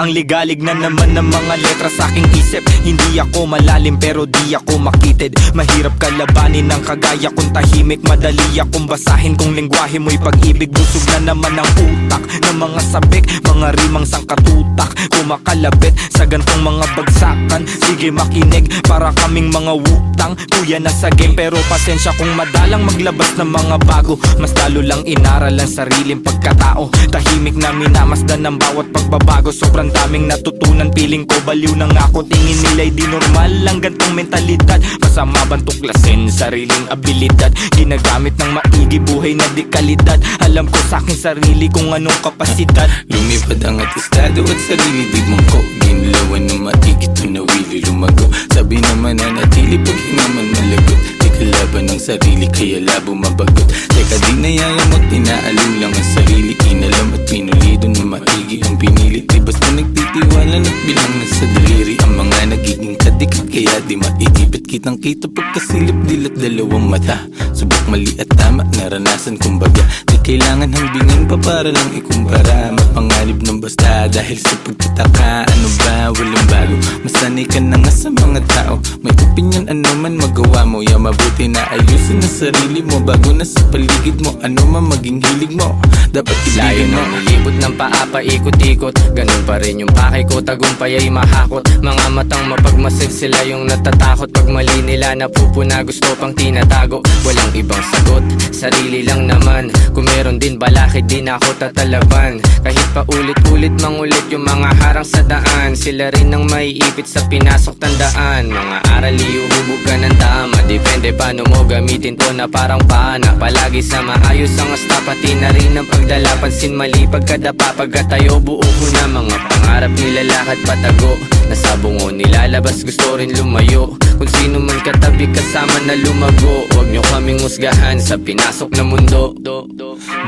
Ang ligalig na naman ng mga letra sa aking isip. Hindi ako malalim pero di ako makitid. Mahirap kalabanin ng kagaya kong tahimik. Madali akong basahin kung lengguwahe mo'y pag-ibig. Busog na naman ang utak ng mga sabik, mga rimang sangkatutak, kumakalabit sa gantong mga bagsakan. Sige makinig, para kaming mga wutang. Kuya na sa game pero pasensya kung madalang maglabas ng mga bago. Mas lalo lang inaral ang sariling pagkatao. Tahimik na minamasdan ng bawat pagbabago. Sobrang daming natutunan, piling ko baliw na nga ako. Tingin nila'y di normal ang gantong mentalidad. Masama bang tuklasin sariling abilidad? Ginagamit ng maigi, buhay na di kalidad. Alam ko sa aking sarili kung anong kapasidad.
Lumipad ang atestado at sarili di mong ko. Ginlawan na maigi to nawili lumago. Sabi naman na natili pag hinaman malagot. Di kalaban ng sarili kaya labo mabagot. Teka di nayayamot, inaalim lang ang sarili. Inalam at pinulido na maigi ang pinili. Di basta nagtitiwala at bilang na sa daliri. Ang mga nagiging kadikit kaya di maigipit. Kitang kita pagkasilip dilat dalawang mata. Subok mali at tama, naranasan kumbaga. Di kailangan hambingan pa para lang ikumpara. Mapanganib ng basta dahil sa pagtataka. Ano ba, walang bago. Masanay ka na nga sa mga tao. May opinion ano man magawa mo. Ya mabuti na ayusin na sarili mo. Bago na sa paligid mo, ano man maging hilig mo. Dapat
Layo
ibigan mo.
ng libot ng paa paikot-ikot. Ganun pa rin yung pakay ko, tagumpay ay mahakot. Mga matang mapagmasid, sila yung natatakot. Pag mali nila napupuna, gusto pang tinatago. Walang ibang sagot, sarili lang naman. Kung meron din balakid, di na ako tatalaban. Kahit pa ulit-ulit mangulit yung mga harang sa daan. Sila rin ang maiipit sa pinasok tandaan. Mga aral iuhubog ka ng tama. Depende paano mo gamitin to na parang pana. Palagi sa maayos ang asta, pati na rin ang pagdala. Pansin mali pagkadapa, pagkatayo buo ko na. Mga pangarap nilalakad patago. Nasa bungo nilalabas, gusto rin lumayo. Kung sino man katabi kasama na lumago. Huwag nyo kaming husgahan sa pinasok na mundo.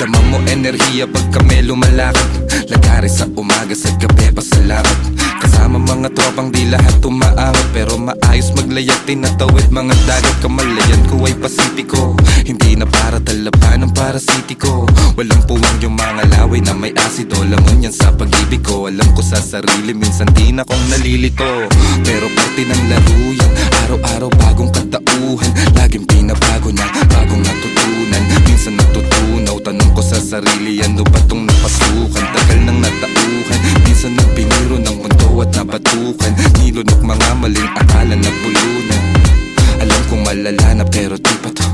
Dama mo enerhiya pag kami lumalakad. Lagari sa umaga, sa gabi pasalamat. Kasama mga tropang di lahat tumaangat. Pero maayos maglayag, tinatawid mga dagat. Kamalayan ko ay pasipiko. Hindi na para talaban ng parasitiko. Walang puwang yung mga laway na may asido. Lamon yan sa pag-ibig ko. Alam ko sa sarili, minsan di na kong nalilito. Pero parte ng laro yan. Araw-araw bagong katauhan. Laging pinabago na, bagong natutunan. Minsan natutunaw, tanong ko sa sarili, ano ba tong napasukan? Tagal nang natauhan, minsan nagpiniro ng mundo at nabatukan. Nilunok mga maling akala na bulunan. Alam kong malala na pero di pa to.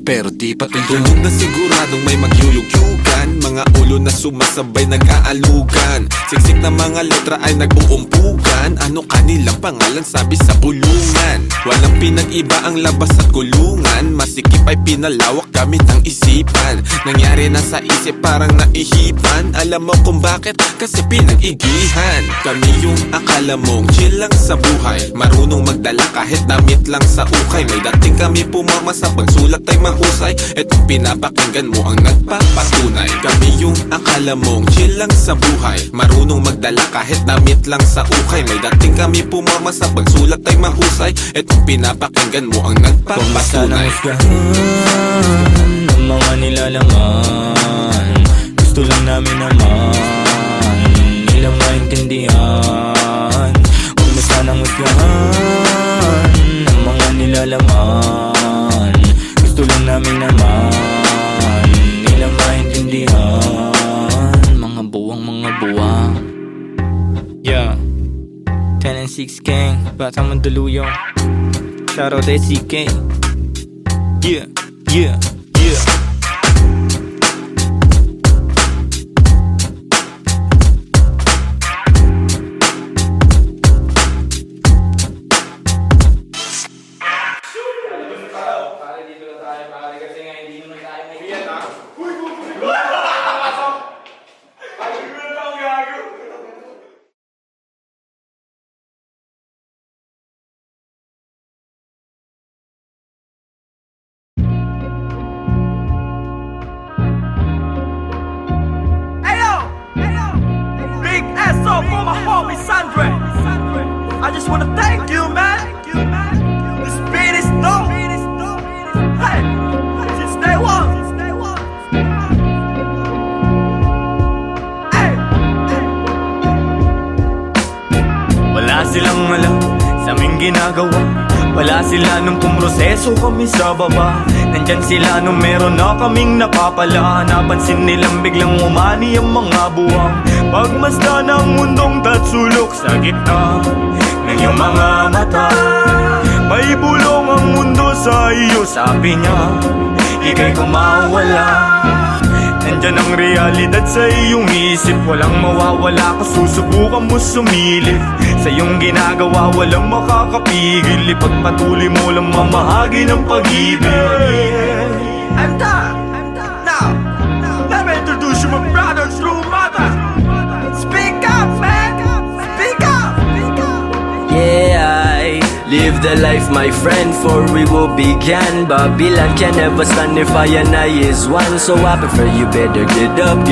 Pero di pa to yun.
Tulog na siguradong may magyuyugyugan. Mga ulo na sumasabay nag-aalugan. Siksik na mga letra ay nag-uumpugan. Ano kanilang pangalan sabi sa bulungan. Walang pinag-iba ang labas at kulungan. Masikip ay pinalawak gamit ang isipan. Nangyari na sa isip parang naihipan. Alam mo kung bakit? Kasi pinag-igihan. Kami yung akala mong chill lang sa buhay. Marunong magdala kahit damit lang sa ukay. May dating kami pumama sa pagsulat ay mahusay. Etong pinapakinggan mo ang nagpapatunay. Kami yung akala mong chill lang sa buhay. Marunong magdala kahit damit lang sa ukay. May dating kami pumama sa pagsulat ay mahusay. Etong pinapakinggan mo ang nagpapatunay.
Ng mga nilalaman, gusto lang namin naman nilang maintindihan. Huwag mo sanang husgahan ng mga nilalaman. Gusto lang namin naman nilang maintindihan. Mga buwang yeah. 10 and 6 gang, Batang Mandaluyong. Shoutout SCK. Yeah, yeah, yeah.
For my homie Sandra, I just wanna thank you, man. This beat is dope. Hey, since day one. Hey,
ginagawa. Wala sila nung pumroseso kami sa baba. Nandyan sila nung meron na kaming napapala. Napansin nilang biglang umani ang mga buwang. Pagmasdan ng mundong tatsulok sa gitna ng iyong mga mata. May bulong ang mundo sa iyo, sabi niya, ika'y kumawala. Nandyan ang realidad sa iyong isip. Walang mawawala kung susubukan mo sumilip. Sa iyong ginagawa walang makakapigil. Ipagpatuloy mo lang mamahagi ng pag-ibig.
I'm done. Now, let me introduce you my brother, true mother. Speak up, man. Speak up.
Yeah, I live the life, my friend, for we will begin. Babylon can never stand if I and I is one. So I prefer you better get up.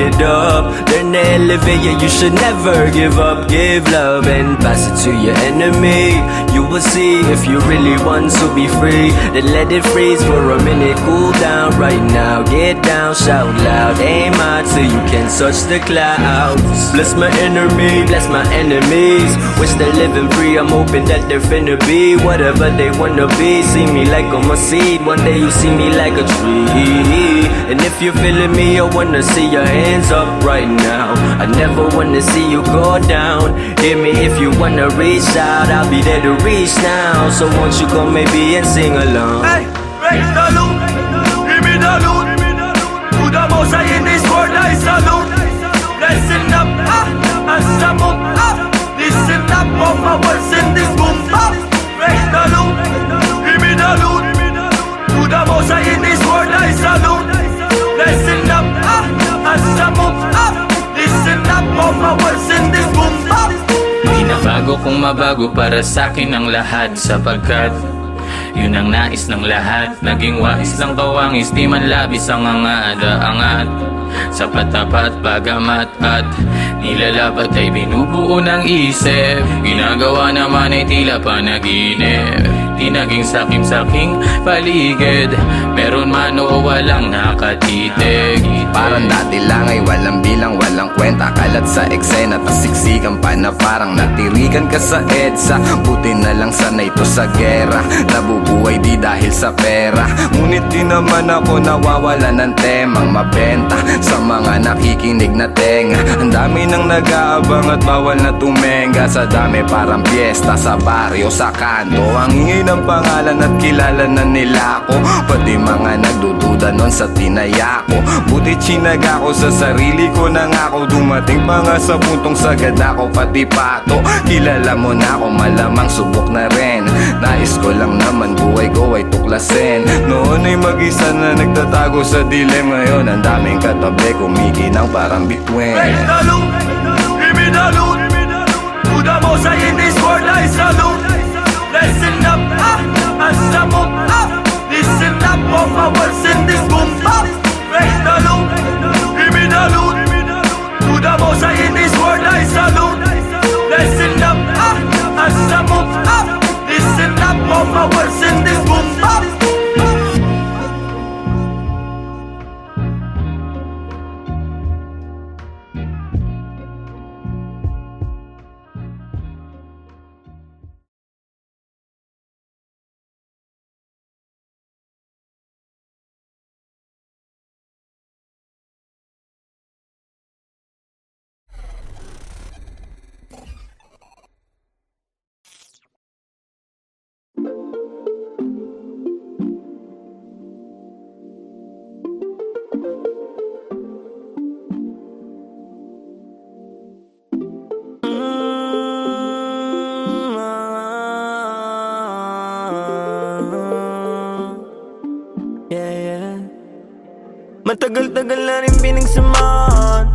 Learn to elevate, yeah, you should never give up. Give love and pass it to your enemy. You will see if you really want to be free. Then let it freeze for a minute, cool down right now. Get down, shout loud, aim high till you can touch the clouds. Bless my enemy, bless my enemies. Wish they're living free, I'm hoping that they're finna be whatever they wanna be. See me like I'm a seed, one day you see me like a tree. And if you're feeling me, I wanna see your hands up right now. I never wanna see you go down. Hear me if you wanna reach out, I'll be there to reach now. So won't you come maybe and sing along?
Hey, raise the loot. Give me the loot. To the most high in this world I salute. Listen up, as I move up. Listen up, all my words in this boom bap. Raise the loot. Give me the loot. To the most high in this world I salute. Listen up, as I move up. Listen up, all my words in this boom bap.
Di na bago kung mabago para sa'kin ang lahat. Sapagkat yun ang nais ng lahat. Naging wais lang kawangis, di man labis ang angat. Sa patapat, bagamat at nilalabat ay binubuo ng isip. Ginagawa naman ay tila panaginip. Di naging sakim-saking paligid. Meron man o walang nakatitig.
Parang dati lang ay walang bilang, walang kwenta. Kalat sa eksena, tas siksikan pa na parang natirikan ka sa EDSA. Buti na lang sanay to sa gera. Nabubuhay di dahil sa pera. Ngunit di naman ako nawawala ng temang mabenta sa mga nakikinig na tenga. Ang dami nang nag-aabang at bawal na tumenga. Sa dami parang piyesta sa baryo, sa kanto. Ang ingay ng pangalan at kilala na nila ako. Pati mga nagdududa nun sa tinaya ko. Buti chinaga ko sa sarili ko na nga ako. Dumating pa nga sa puntong sagad ako pati pato. Kilala mo na ako, malamang subok na rin. Nais ko lang naman buhay ko ay tuklasin. Noon ay mag-isa na nagtatago sa dilim. Ngayon ang daming katabi kumikinang parang bituin.
Raise the loot. Give me the loot. To the most high in this world I salute. Listen up, as I move up. Listen up, all my words in this boom bap. Raise the loot. Give me the loot. To the most high in this world I salute. Listen up, as I move up. Listen up, all my words in this boom bap.
Matagal-tagal na rin pinagsamahan,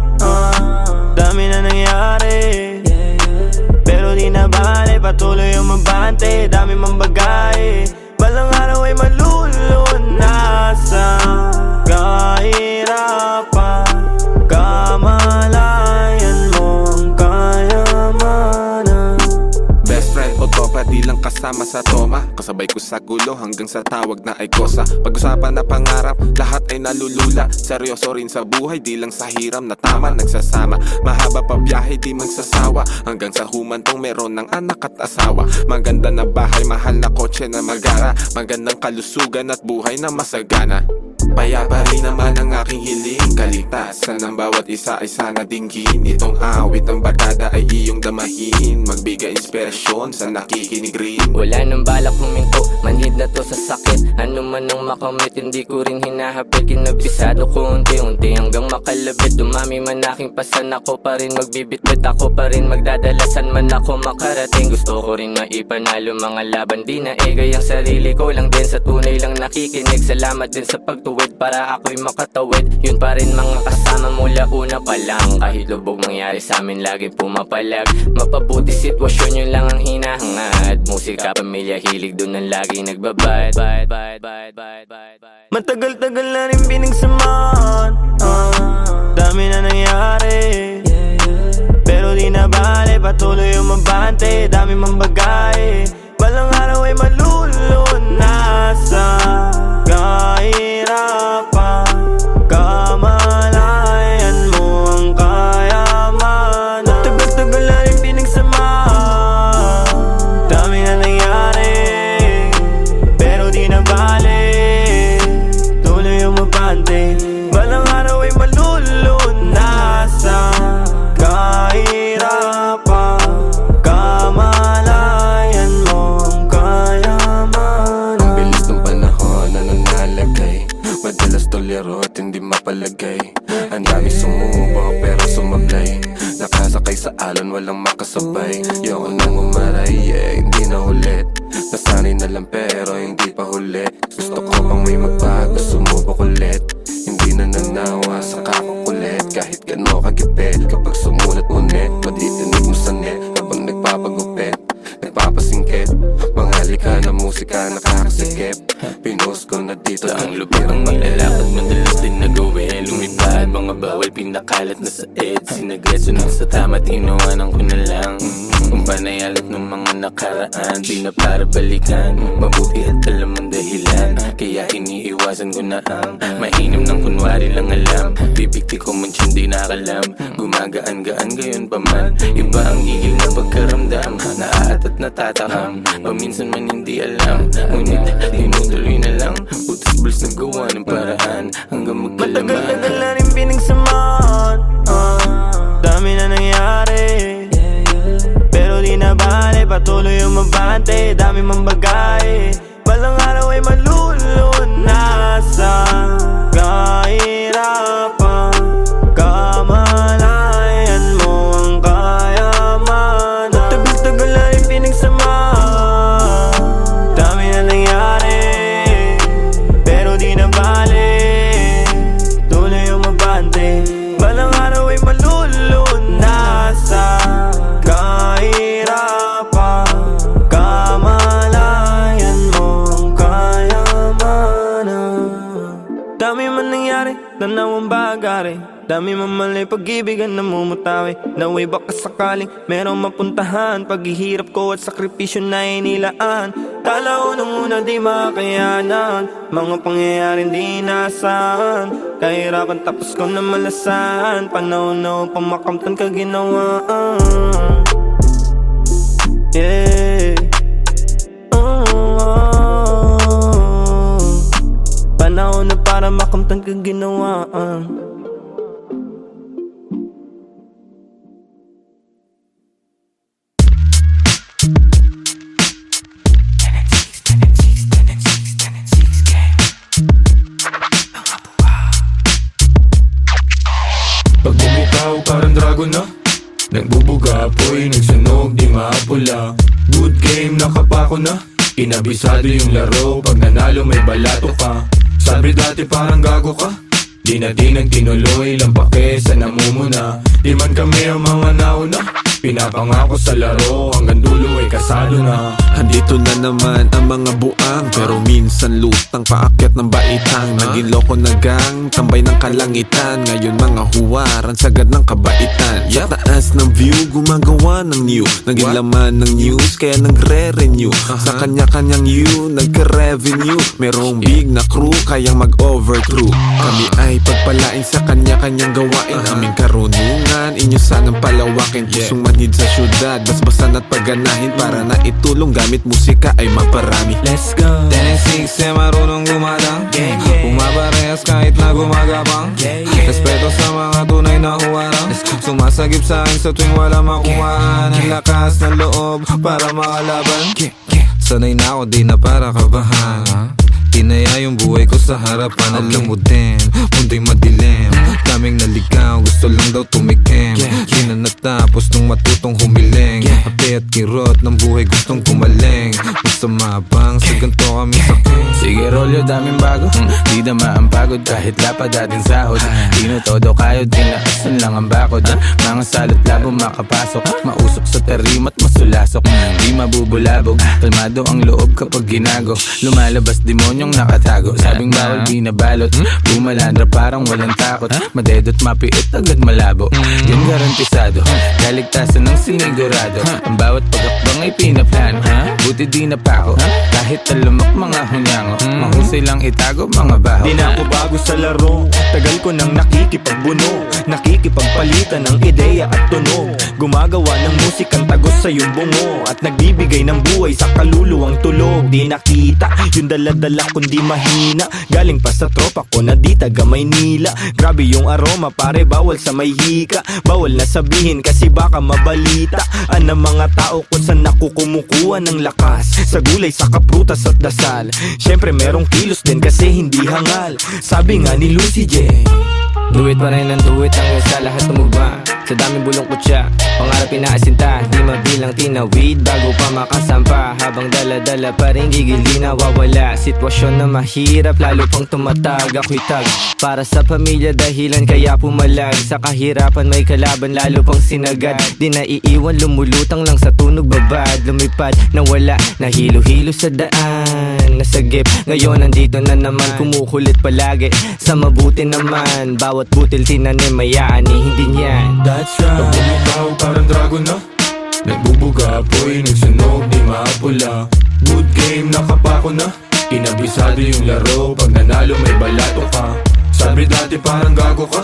dami na nangyari, pero di na bale, patuloy ang mabante. Dami mang bagay, balang araw ay malulunasan. Kahirapan, kamalayan mo ang kayamanan.
Best friend o tropa, di lang kasama kasama sa toma, kasabay ko sa gulo hanggang sa tawag na ay kosa. Pag-usapan na pangarap, lahat ay nalulula. Seryoso rin sa buhay, di lang sa hiram na tama nagsasama. Mahaba pa biyahe, di magsasawa, hanggang sa humantong meron ng anak at asawa. Maganda na bahay, mahal na kotse na magara, magandang kalusugan at buhay na masagana. Payapa rin naman ang aking hiling, kaligtasan ng bawat isa ay sana dinggin. Itong awit ng barkada ay iyong damahin, magbigay inspirasyon sa nakikinig rin.
Wala nang balak huminto, manhid na to sa sakit. Ano man ang makamit, hindi ko rin hinahapit. Kinabisado ko unti-unti hanggang makalabit. Dumami man aking pasan, ako pa rin magbibitbit. Ako pa rin magdadalasan man ako makarating. Gusto ko rin maipanalo mga laban, di na egay ang sarili ko lang din. Sa tunay lang nakikinig, salamat din sa pagtuwid para ako'y makatawid. Yun pa rin mga kasama mula una pa lang. Kahit lubog mangyari sa amin, laging pumapalag. Mapabuti sitwasyon, yun lang ang hinahangad. Musika, pamilya, hilig, dun ang laging nagbabad.
Matagal-tagal na rin pinagsamahan, dami na nangyari, pero di na bale, patuloy umabante. Dami mang bagay, balang araw ay malulunasan. Kahirapan, kamalayan mo ang kayamanan. Matagal-tagal na rin pinagsamahan, dami na nangyari, pero di na bale, tuloy umabante. Balang araw ay malulunasan. Kahirapan, kamalayan mo ang kayamanan.
Ang bilis ng panahon na nanalagay, madalas tolero at hindi mapalagay. Ang dami sumubo pero sumablay, nakasakay sa alon walang makasabay. Yoko nang umaray, hindi na ulit. Nasanay na lang pero hindi pa huli. Gusto ko pang may magbago, sumubok ulit. Hindi na nanawa sa kakukulit, kahit gano kagipit. Kapag sumulat mo net, matitinig mo sa net habang nagpapagupit, nagpapasingkit. Mga lika na musika nakakasikip, pinost ko na dito
Ang lupit ang malalakad, madalas din nagawin. Lumipad, mga bawal pinakalat na sa ed. Sinagreso na sa tama, tinawanan ko na lang. Kung panayalat ng mga nakaraan, di na para balikan. Mabuti at alam ang dahilan, kaya iniiwasan ko na ang mainam ng kunwari lang alam. Bibigti ko man siya di nakalam, gumagaan-gaan gayon pa man. Iba ang igil ng pagkaramdam, naaat at natatakam. Paminsan man hindi alam, ngunit tinutuloy na lang. Butas-buls na gawa ng paraan hanggang magkalaman.
Matagal-tagal na rin pinagsamahan, dami na nangyari, pero di na bale, patuloy umabante. Dami mang bagay, balang araw ay malulunasan. Kahirapan, kamalayan mo ang kayamanan. Matagal-tagal na rin pinagsamahan, dami na nangyari, pero di na bale, tuloy umabante. Balang araw ay malulunasan. Kahirapan, kamalayan mo ang kayamanan. Dami man nangyari, tanaw ang bagari, dami man mali, pag-ibig ang namumutawi. Naway baka sakaling merong mapuntahan, paghihirap ko at sakripisyo na inilaan. Kala ko nung una di makayanan, mga pangyayaring di nasaan. Kahirapan tapos ko na malasan, panahon na upang makamtan ka ginawaan. Yeah. Panahon na para makamtan ka ginawaan.
Pag bumitaw parang dragon na, nagbubuga apoy, nagsunog di maapula. Good game, nakapako na, inabisado yung laro. Pag nanalo may balato ka, sabi dati parang gago ka. Di na di nagtinuloy, lang pake sa namumuna. Di man kami ang mga nauna,
Pinapangako sa laro, hanggang dulo ay kasado na. Andito na naman ang mga buang, pero minsan lutang paakyat ng baitang. Naging loko na gang, tambay ng kalangitan. Ngayon mga huwaran, sagad ng kabaitan. Sa taas ng view, gumagawa ng new. Naging laman ng news, kaya nagre-renew. Sa kanya-kanyang you, nagka-revenue. Merong big na crew, kayang mag-overcrew. Kami ay pagpalain sa kanya-kanyang gawain. Aming karunungan, inyo sanang palawakin. Pusong manhid sa syudad, basbasan at pagganahin. Para na itulong gamit musika ay maparami.
Let's go.
10 and 6 eh marunong gumadang. Pumaparehas kahit na gumagapang. Respeto sa mga tunay na huwarang. Sumasagip sa akin sa tuwing wala makuhaan. Ang lakas ng loob para makalaban. Sanay na ako, di na para kabahan. Tinaya yung buhay ko sa harapan. Alam mo din, mundo'y madilim. Daming naligaw, gusto lang daw tumikim. Di na natapos nung matutong humiling. Ape at kirot ng buhay gustong kumaling. Basta mabang, sa ganito kami saking.
Sige rolyo, daming bago. Di na ang pagod kahit lapad dating sahod. Dino todo kayod, tinaasan lang ang bakod. Mga salot labo makapasok. Mausok sa tarimat, masulasok. Di mabubulabog, kalmado ang loob kapag ginago. Lumalabas demonyong nakatago. Sabing bawal, di nabalot. Bumalandra parang walang takot. Madedot mapiit, agad malabo. Yun garantisado, kaligtasan ng sinigurado. Ang bawat pagakbang ay pinaplano. Buti di napako, kahit talamak mga hunyango. Mahusay lang itago, mga baho.
Di na ako bago sa laro, tagal ko nang nakikipagbuno. Nakikipagpalitan ng ideya at tunog. Gumagawa ng musikang tagos sa iyong bungo. At nagbibigay ng buhay sa kaluluwang tulog. Di nakita, yung daladala kundi mahina. Galing pa sa tropa ko na di taga Maynila. Grabe yung aroma, pare bawal sa may hika. Bawal na sabihin kasi baka mabalita. Ang mga tao kung saan ako kumukuha ng lakas. Sa gulay, sa kaprutas at dasal. Syempre merong kilos din kasi hindi hangal. Sabi nga ni Lucy J,
Do it pa rin ang do it hanggang sa lahat tumugma. Sa daming bulong kutsa, pangarap inaasinta. Di mabilang tinawid bago pa makasampa. Habang dala-dala pa rin gigil di nawawala. Sitwasyon na mahirap lalo pang tumatag. Ako'y tag para sa pamilya dahilan kaya pumalag. Sa kahirapan may kalaban lalo pang sinagad. Di naiiwan lumulutang lang sa tunog babad. Lumipad na wala, nahilo-hilo sa daan. Nasagip, ngayon nandito na naman. Kumukulit palagi, sa mabuti naman. Bawat butil tinanim may aani, hindi niyan.
that's right.
Pag bumitaw parang dragon na. Nagbubuga apoy, nagsunog, di maapula. Good game, nakapako na. Kinabisado yung laro, pag nanalo may balato ka. Sabi dati parang gago ka.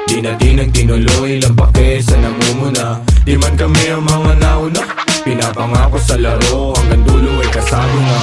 Di na nagtinuloy, lang pake sa namumuna. Di man kami ang mga nauna. Pinapangako sa laro, hanggang dulo ay kasado na.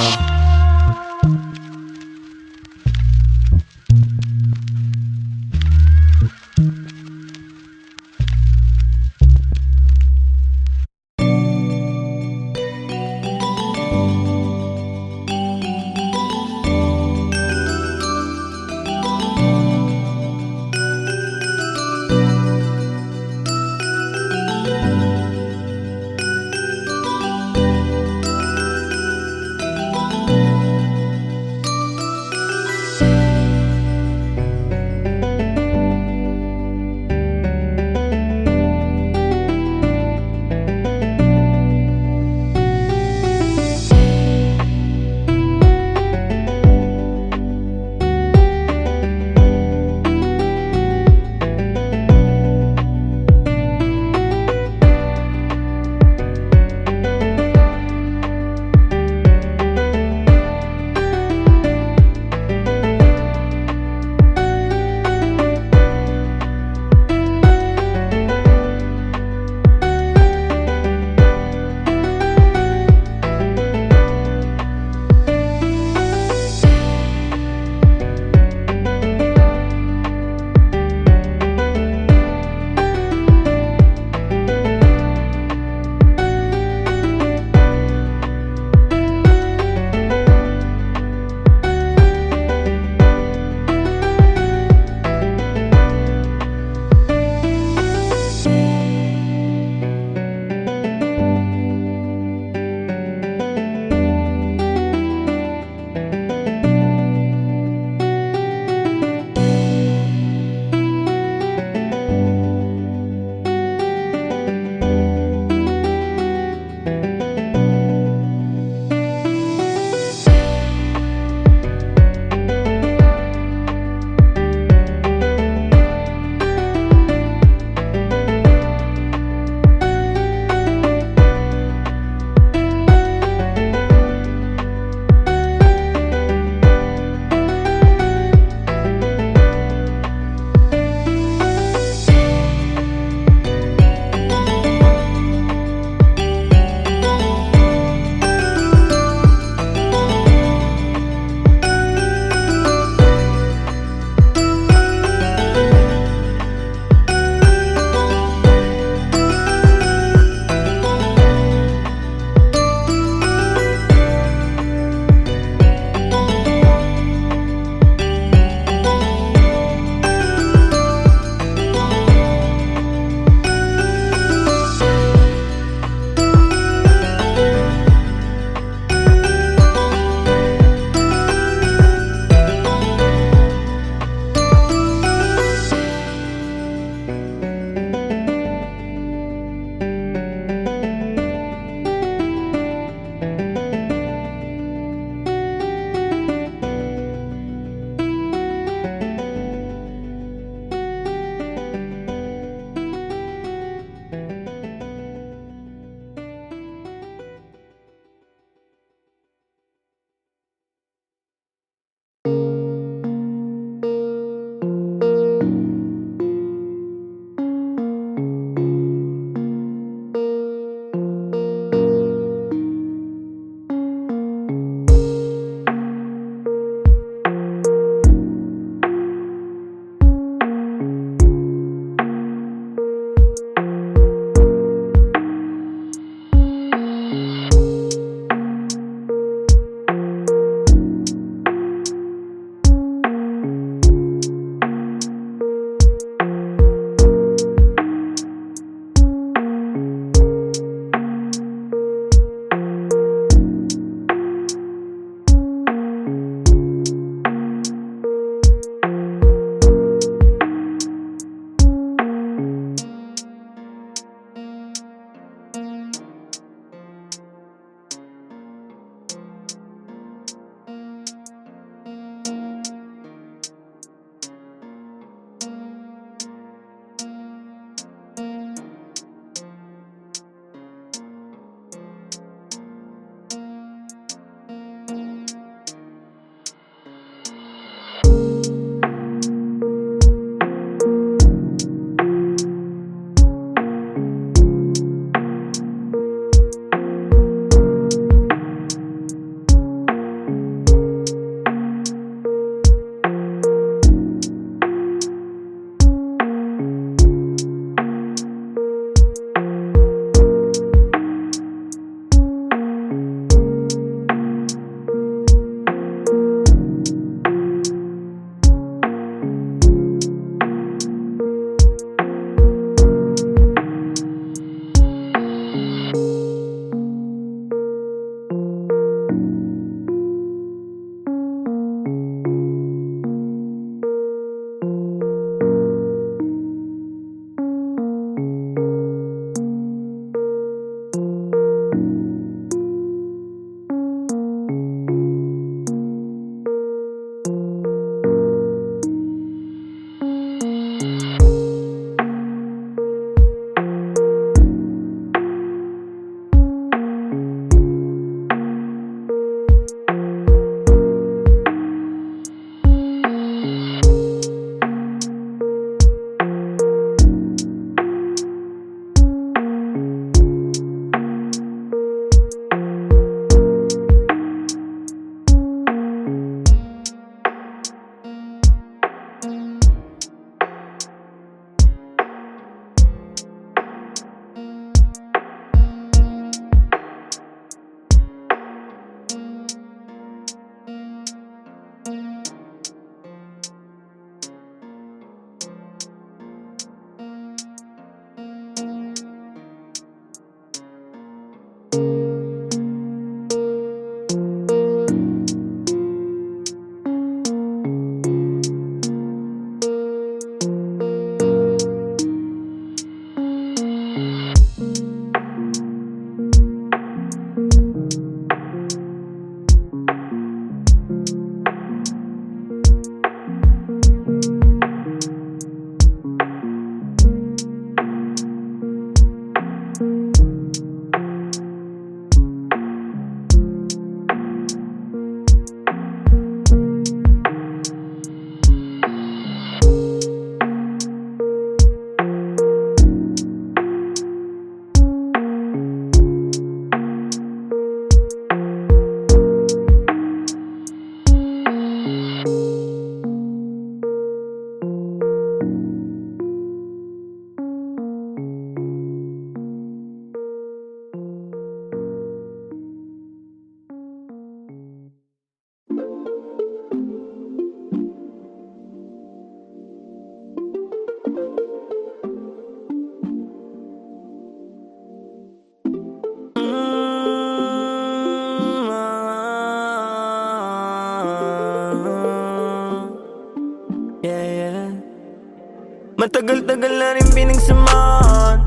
Matagal-tagal na rin pinagsamahan,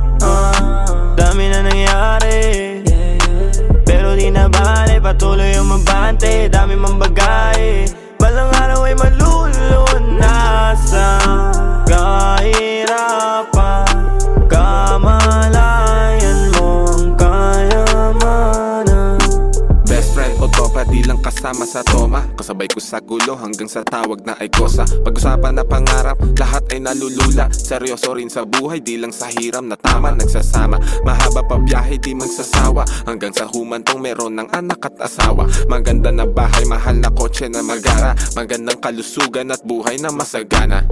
dami na nangyari, pero di na bale, patuloy yung mabante. Dami mang bagay, balang araw ay malulunasan. Kahirapan, kamalayan mo ang kayamanan.
Best friend o tropa, di lang kasama sa toma. Kasabay ko sa gulo hanggang sa tawag na ay kosa. Pag-usapan na pangarap, lahat ay nalulula. Seryoso rin sa buhay, di lang sa hiram na tama nagsasama. Mahaba pa biyahe, di magsasawa, hanggang sa humantong meron ng anak at asawa. Maganda na bahay, mahal na kotse na magara, magandang kalusugan at buhay na masagana.